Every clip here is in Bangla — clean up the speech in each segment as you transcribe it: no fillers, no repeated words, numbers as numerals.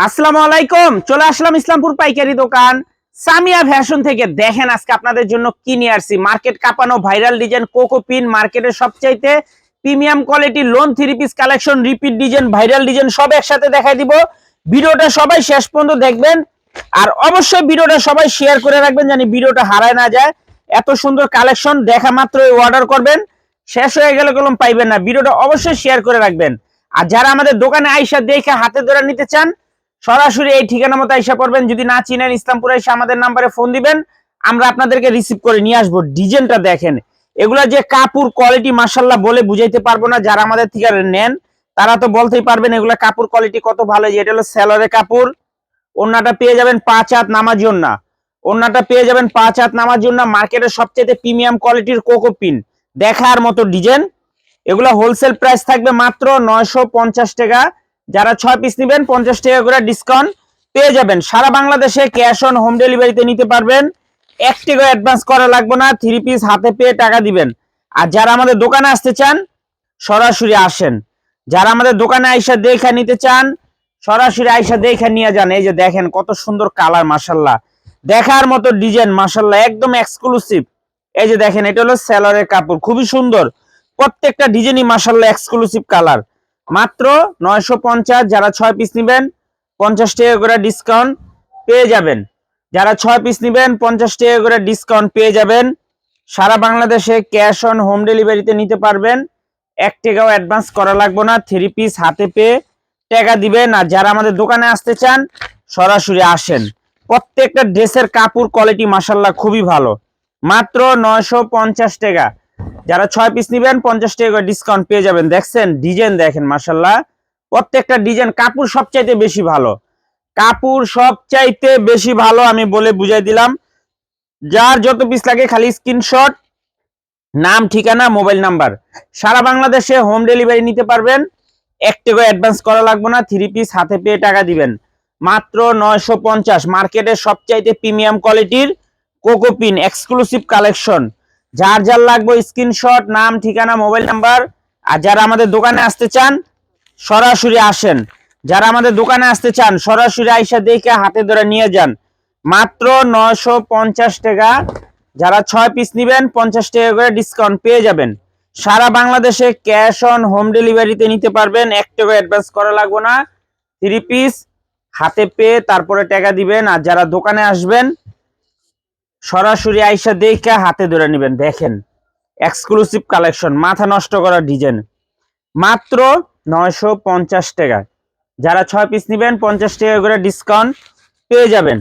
আসসালামু আলাইকুম। চলে আসলাম ইসলামপুর পাইকারি দোকান সামিয়া ফ্যাশন থেকে। দেখেন আজকে আপনাদের জন্য কি নিয়ে আসছি। মার্কেট কাঁপানো ভাইরাল ডিজাইন কোকো পিন, মার্কেটের সবচাইতে premium quality loan three piece collection, repeat design, viral design সব একসাথে দেখাই দিব। ভিডিওটা সবাই শেষ পর্যন্ত দেখবেন, আর অবশ্যই ভিডিওটা সবাই শেয়ার করে রাখবেন জানি ভিডিওটা হারায় না যায়। এত সুন্দর কালেকশন দেখা মাত্রই অর্ডার করবেন, শেষ হয়ে গেলে কলম পাইবেন না। ভিডিওটা অবশ্যই শেয়ার করে রাখবেন। আর যারা আমাদের দোকানে আইসা দেখে হাতে ধরে নিতে চান, সরাসরি এই ঠিকানা মতো আইসা পড়বেন। যদি না চিনেন ইসলামপুরে এসে আমাদের নাম্বারে ফোন দিবেন, আমরা আপনাদেরকে রিসিভ করে নিয়ে আসবো। ডিজাইনটা দেখেন, এগুলা যে কাপড় কোয়ালিটি মাশাআল্লাহ বলে বুঝাইতে পারবো না। যারা আমাদের থেকে নেন তারা তো বলতেই পারবেন এগুলা কাপড় কোয়ালিটি কত ভালো। যে এটা হলো সেলরের কাপড়, ওন্নাটা পেয়ে যাবেন 5 হাত নামার জন্য, ওন্নাটা পেয়ে যাবেন 5 হাত নামার জন্য। মার্কেটের সবচেয়ে প্রিমিয়াম কোয়ালিটির কোকো পিন, দেখার মতো ডিজাইন। এগুলা হোলসেল প্রাইস থাকবে মাত্র 950 টাকা। যারা 6 পিস নেবেন 50 টাকা করে ডিসকাউন্ট পেয়ে যাবেন। সারা বাংলাদেশে ক্যাশ অন হোম ডেলিভারিতে নিতে পারবেন, 1 টাকা অ্যাডভান্স করা লাগবে না, 3 পিস হাতে পেয়ে টাকা দিবেন। আর যারা আমাদের দোকানে আসতে চান সরাসরি আসেন। যারা আমাদের দোকানে আইসা দেখে নিতে চান সরাসরি আইসা দেখে নিয়ে যান। এই যে দেখেন কত সুন্দর কালার, মাশাআল্লাহ দেখার মতো ডিজাইন, মাশাআল্লাহ একদম এক্সক্লুসিভ। এই যে দেখেন এটা হলো সেলরের কাপড়, খুবই সুন্দর। প্রত্যেকটা ডিজাইনই মাশাআল্লাহ এক্সক্লুসিভ কালার। মাত্র 950। যারা 6 পিস নেবেন 50 টাকা করে ডিসকাউন্ট পেয়ে যাবেন। যারা 6 পিস নেবেন 50 টাকা করে ডিসকাউন্ট পেয়ে যাবেন। সারা বাংলাদেশে ক্যাশ অন হোম ডেলিভারিতে নিতে পারবেন, 1 টাকাও অ্যাডভান্স করা লাগবে না, 3 পিস হাতে পেয়ে টাকা দিবেন। আর যারা আমাদের দোকানে আসতে চান সরাসরি আসেন। প্রত্যেকটা ড্রেসের কাপড় কোয়ালিটি মাশাআল্লাহ খুবই ভালো। মাত্র 950 টাকা। যারা 6 পিস নেবেন 50 টাকা করে ডিসকাউন্ট পেয়ে যাবেন। দেখছেন ডিজাইন দেখেন, মাশাআল্লাহ প্রত্যেকটা ডিজাইন। কাপড় সবচাইতে বেশি ভালো, কাপড় সবচাইতে বেশি ভালো আমি বলে বুঝাই দিলাম। যার যত পিস লাগে খালি স্ক্রিনশট, নাম, ঠিকানা, মোবাইল নাম্বার। সারা বাংলাদেশে হোম ডেলিভারি নিতে পারবেন, 1 টাকা অ্যাডভান্স করা লাগবে না, 3 পিস হাতে পেয়ে টাকা দিবেন। মাত্র 950। মার্কেটের সবচাইতে প্রিমিয়াম কোয়ালিটির কোকো পিন এক্সক্লুসিভ কালেকশন। যার যার লাগবে স্ক্রিনশট, নাম, ঠিকানা, মোবাইল নাম্বার। আর যারা আমাদের দোকানে আসতে চান সরাসরি আসেন। যারা আমাদের দোকানে আসতে চান সরাসরি আইসা দেখে হাতে ধরে নিয়ে যান। মাত্র 950 টাকা। যারা 6 পিস নেবেন 50 টাকা করে ডিসকাউন্ট পেয়ে যাবেন। সারা বাংলাদেশে ক্যাশ অন হোম ডেলিভারিতে নিতে পারবেন, 1 টাকা অ্যাডভান্স করা লাগবে না, 3 পিস হাতে পেয়ে তারপরে টাকা দিবেন। আর যারা দোকানে আসবেন সরাসরি আইসা দেখে হাতে ধরে নেবেন। দেখেন এক্সক্লুসিভ কালেকশন, মাথা নষ্ট করা ডিজাইন। মাত্র 950 টাকা। যারা 6 পিস নেবেন 50 টাকা করে ডিসকাউন্ট পেয়ে যাবেন।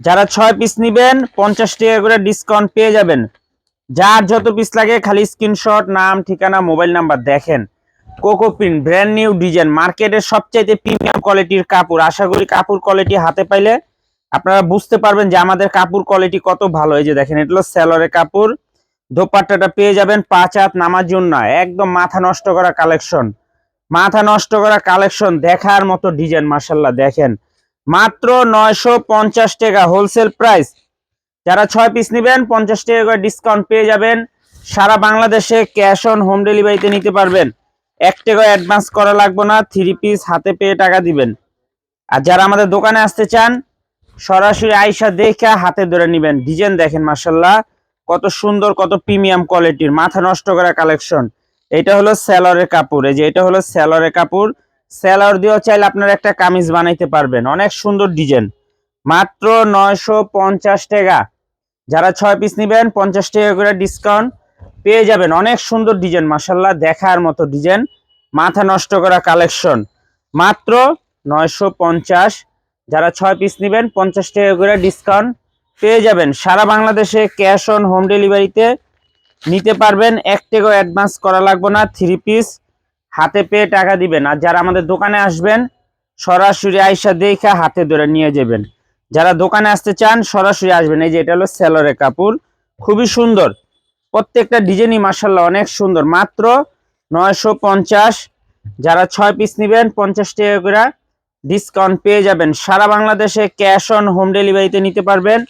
যারা 6 পিস নেবেন 50 টাকা করে ডিসকাউন্ট পেয়ে যাবেন। যার যত পিস লাগে খালি স্ক্রিনশট, নাম, ঠিকানা, মোবাইল নাম্বার। দেখেন cocoa pin brand new design, মার্কেটের সবচাইতে প্রিমিয়াম কোয়ালিটির কাপড়। আশা করি কাপড় কোয়ালিটি হাতে পাইলে আপনারা বুঝতে পারবেন যে আমাদের কাপড় কোয়ালিটি কত ভালো। এই যে দেখেন এটা হলো সেলরের কাপড়, দোপাট্টাটা পেয়ে যাবেন 5 হাত নামার জন্য। একদম মাথা নষ্ট করা কালেকশন, মাথা নষ্ট করা কালেকশন, দেখার মতো ডিজাইন, মাশাআল্লাহ দেখেন। মাত্র 950 টাকা হোলসেল প্রাইস। যারা 6 পিস নেবেন 50 টাকা করে ডিসকাউন্ট পেয়ে যাবেন। সারা বাংলাদেশে ক্যাশ অন হোম ডেলিভারিতে নিতে পারবেন, 1 টাকা অ্যাডভান্স করা লাগবে না, 3 পিস হাতে পেয়ে টাকা দিবেন। আর যারা আমাদের দোকানে আসতে চান সরাসরি আইসা দেখে হাতে ধরে নেবেন। ডিজাইন দেখেন মাশাআল্লাহ কত সুন্দর, কত প্রিমিয়াম কোয়ালিটির, মাথা নষ্ট করা কালেকশন। এটা হলো সেলরের কাপড়। এই যে এটা হলো সেলরের কাপড়, সেলর দিয়েও চাইলে আপনারা একটা কামিজ বানাইতে পারবেন, অনেক সুন্দর ডিজাইন। মাত্র 950 টাকা। যারা 6 পিস নেবেন 50 টাকা করে ডিসকাউন্ট পেয়ে যাবেন। অনেক সুন্দর ডিজাইন, মাশাআল্লাহ দেখার মতো ডিজাইন, মাথা নষ্ট করা কালেকশন। মাত্র 950। যারা 6 পিস নেবেন 50 টাকা করে ডিসকাউন্ট পেয়ে যাবেন। সারা বাংলাদেশে ক্যাশ অন হোম ডেলিভারিতে নিতে পারবেন, 1 টাকা অ্যাডভান্স করা লাগবে না, 3 পিস হাতে পেয়ে টাকা দিবেন। আর যারা আমাদের দোকানে আসবেন সরাসরি আইসা দেখে হাতে ধরে নিয়ে যাবেন। যারা দোকানে আসতে চান সরাসরি আসবেন। এই যে এটা হলো সেলরের কাপড়, খুবই সুন্দর, প্রত্যেকটা ডিজাইনই মাশাআল্লাহ অনেক সুন্দর। মাত্র 950। যারা 6 পিস নেবেন 50 টাকা করে ডিসকাউন্ট পেয়ে যাবেন। সারা বাংলাদেশে ক্যাশ অন হোম ডেলিভারিতে নিতে পারবেন,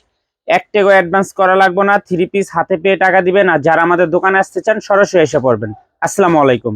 1 টাকা অ্যাডভান্স করা লাগবে না, 3 পিস হাতে পেয়ে টাকা দিবেন। আর যারা আমাদের দোকানে আসতে চান সরাসরি এসে পড়বেন। আসসালামু আলাইকুম।